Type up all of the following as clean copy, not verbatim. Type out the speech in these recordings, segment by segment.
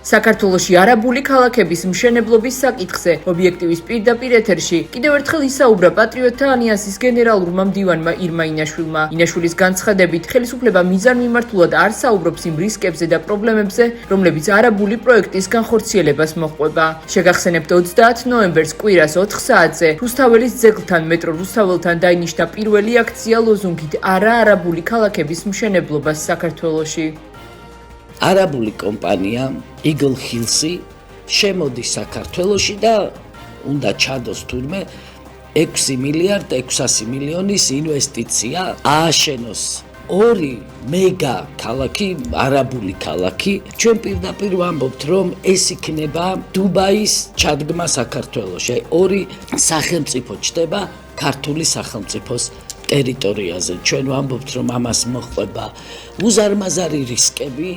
საქართველოში არაბული ქალაქების მშენებლობის საკითხზე ობიექტივის პირდაპირ ეთერში კიდევ ერთხელ ისაუბრა პატრიოტთა ალიანსის გენერალურმა მდივანმა ირმა ინაშვილმა. ინაშვილის განცხადებით, ხელისუფლება მიზანმიმართულად არ საუბრობს იმ რისკებზე და პრობლემებზე, რომლებიც არაბული პროექტის განხორციელებას მოჰყვება. შეგახსენებთ 30 ნოემბერს კვირას 4 საათზე რუსთაველის ძეგლთან მეტრო რუსთაველთან დაინიშნა პირველი აქცია ლოზუნგით არა არაბული ქალაქების მშენებლობას საქართველოში. არაბული კომპანია Eagle Hills-ი შემოდის საქართველოში და უნდა ჩადოს თურმე 6 მილიარდ 600 მილიონის ინვესტიცია ააშენოს ორი მეგა ქალაქი, არაბული ქალაქი. ჩვენ პირდაპირ ვამბობთ, რომ ეს იქნება დუბაის ჩადგმა საქართველოში. ორი სახელმწიფო ჩდება ქართული სახელმწიფოს ტერიტორიაზე. ჩვენ ვამბობთ, რომ ამას მოჰყვება უზარმაზარი რისკები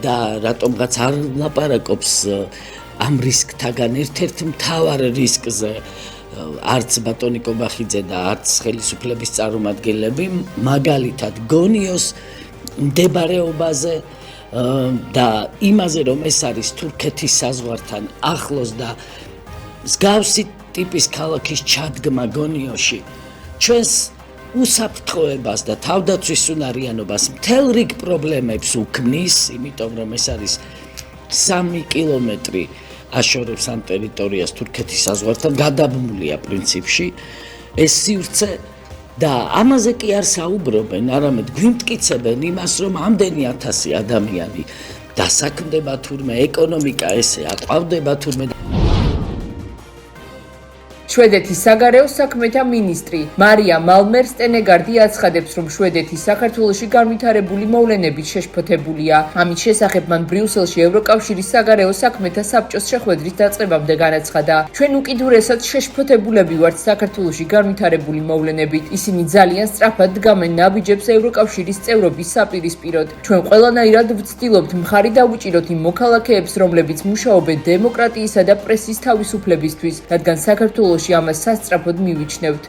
და რატომღაც არ ლაპარაკობს ამ რისკთაგან ერთ-ერთ მთავარ რისკზე არც ბატონი კობახიძე და არც ხელისუფლების წარმომადგენლები, მაგალითად გონიოს მდებარეობაზე და იმაზე, რომ ეს არის თურქეთის საზღვართან ახლოს და მსგავსი ტიპის ქალაქის ჩადგმა გონიოში ჩვენს უსაფრთხოებას და თავდაცვის უნარიანობას მთელ რიგ პრობლემებს უქმნის, იმიტომ რომ ეს არის 3 კილომეტრი აშორებს ამ ტერიტორიას თურქეთის საზღვართან, გადაბმულია პრინციპში ეს სივრცე და ამაზე კი არ საუბრობენ, არამედ გვიმტკიცებენ იმას, რომ ამდენი 1000 ადამიანი დასაქმდება თურმე, ეკონომიკა ესე აყვავდება თურმე. შვედეთის საგარეო საქმეთა მინისტრი მარია მალმერ-სტენეგარდი აცხადებს, რომ შვედეთი საქართველოში განვითარებული მოვლენებით შეშფოთებულია. ამის შესახებ მან ბრიუსელში ევროკავშირის საგარეო საქმეთა საბჭოს შეხვედრის დაწყებამდე განაცხადა. ჩვენ უკიდურესად შეშფოთებულები ვართ საქართველოში განვითარებული მოვლენებით. ისინი ძალიან სწრაფად დგამენ ნაბიჯებს ევროკავშირის წევრობის საპირისპიროდ. ჩვენ ყველანაირად ვცდილობთ მხარი დავუჭიროთ იმ მოქალაქეებს, რომლებიც მუშაობენ დემოკრატიისა და პრესის თავისუფლებისთვის, რადგან საქართველოში ამას სასწრაფოდ მივიჩნევთ.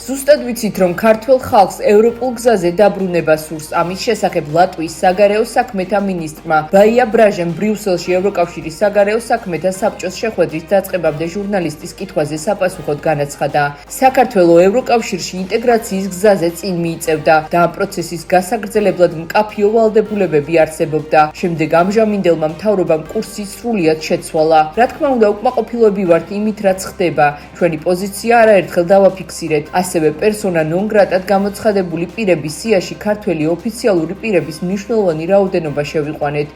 ზუსტად ვიცით, რომ ქართველ ხალხს ევროპულ გზაზე დაბრუნება სურს. ამის შესახებ ლატვიის საგარეო საქმეთა მინისტრმა ბაია ბრაჟემ ბრიუსელში ევროკავშირის საგარეო საქმეთა საბჭოს შეხვედრის დაწყებამდე ჟურნალისტის კითხვაზე საპასუხოდ განაცხადა. საქართველო ევროკავშირში ინტეგრაციის გზაზე წინ მიიწევდა და ამ პროცესის გასაგრძელებლად მკაფიო ვალდებულებები არსებობდა. შემდეგ ამჟამინდელმა მთავრობამ კურსი სრულიად შეცვალა. რა თქმა უნდა, უკმაყოფილოები ვართ იმით, რაც ხდება. ჩვენი პოზიცია არაერთხელ დავაფიქსირეთ. ასევე პერსონა ნონ გრატად გამოცხადებული პირების სიაში ქართველი ოფიციალური პირების მნიშვნელოვანი რაოდენობა შევიყვანეთ.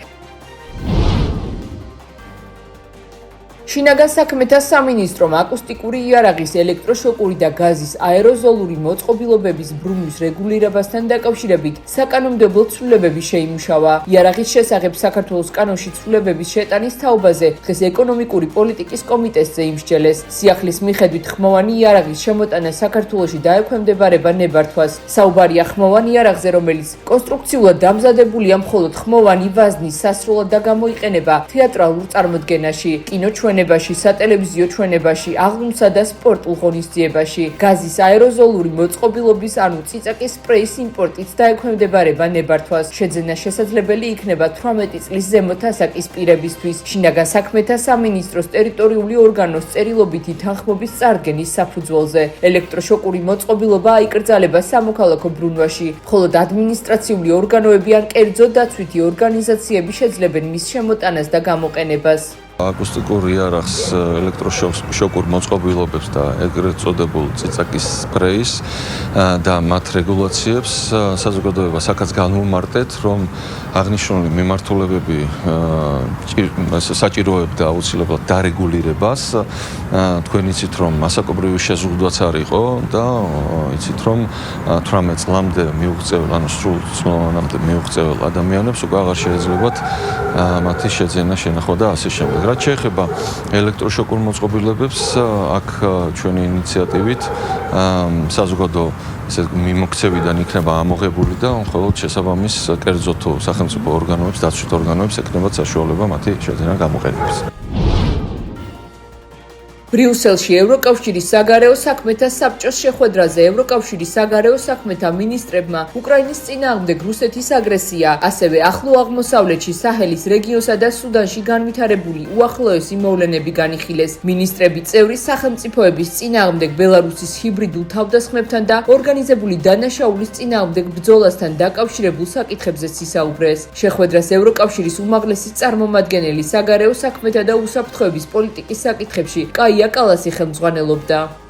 შინაგან საქმეთა სამინისტრომ აკუსტიკური იარაღის, ელექტროშოკური და გაზის აეროზოლური მოწყობილობების ბრუნვის რეგულირებასთან დაკავშირებით საკანონმდებლო ცვლილებები შეიმუშავა. იარაღის შესახებ საქართველოს კანონში ცვლილებების შეტანის თაობაზე დღეს ეკონომიკური პოლიტიკის კომიტეტზე იმსჯელეს. სიახლის მიხედვით ხმოვანი იარაღის შემოტანა საქართველოში დაექვემდებარება ნებართვას. საუბარია ხმოვან იარაღზე, რომელიც კონსტრუქციულად დამზადებულია მხოლოდ ხმოვანი ვაზნის სასროლად და გამოიყენება თეატრალურ წარმოდგენაში, კინოჩვენებაში, სატელევიზიო ჩვენებაში, აღლუმსა და სპორტულ ღონისძიებაში. გაზის აეროზოლური მოწყობილობის ანუ წიწაკის სპრეის იმპორტიც დაექვემდებარება ნებართვას. შეძენა შესაძლებელი იქნება 18 წლის ზემოთ ასაკის პირებისთვის. შინაგან საქმეთა სამინისტროს ტერიტორიული ორგანოს წერილობითი თანხმობის წარდგენის საფუძველზე. ელექტროშოკური მოწყობილობა აიკრძალება სამოქალაქო ბრუნვაში, ხოლო ადმინისტრაციული ორგანოები ან კერძო დაცვითი ორგანიზაციები შეძლებენ მის შემოტანას და გამოყენებას. აკუსტიკურ იარაღს, ელექტროშოკურ მოწყობილობებს და ეგრეთ წოდებულ წიწაკის სპრეის და მათ რეგულაციებს საზოგადოებას აქაც განვუმარტეთ, რომ აღნიშნული მიმართულებები საჭიროებდა აუცილებლად დარეგულირებას. თქვენ იცით, რომ მასაკობრივი შეზღუდვაც არ იყო და იცით, რომ 18 წლამდე მიუღწეվել, ანუ სრულ წლამდე მიუღწეվել ადამიანებს უკვე აღარ შეეძლებათ მათი შეძენა, შენახვა და ასე შემდეგ. რაც შეეხება ელექტროშოკურ მოწყობილობებს, აქ ჩვენი ინიციატივით საზოგადო ესე მიმოქცევიდან იქნება ამოღებული და მხოლოდ შესაბამის კერძო თუ სახელმწიფო ორგანოებს, დაცვით ორგანოებს ექნებათ საშუალება მათი შეძენა გამოყენების. ბრიუსელში ევროკავშირის საგარეო საქმეთა საბჭოს შეხვედრაზე ევროკავშირის საგარეო საქმეთა მინისტრებმა უკრაინის წინააღმდეგ რუსეთის აგრესია, ასევე ახლო აღმოსავლეთში, საჰელის რეგიონსა და სუდანში განვითარებული უახლოესი მოვლენები განიხილეს. მინისტრები წევრი სახელმწიფოების წინააღმდეგ ბელარუსის ჰიბრიდულ თავდასხმებთან და ორგანიზებული დანაშაულის წინააღმდეგ ბრძოლასთან დაკავშირებულ საკითხებზეც ისაუბრეს. შეხვედრას ევროკავშირის უმაღლესი წარმომადგენელი საგარეო საქმეთა და უსაფრთხოების პოლიტიკის საკითხებში კაია კალასი ხელმძღვანელობდა.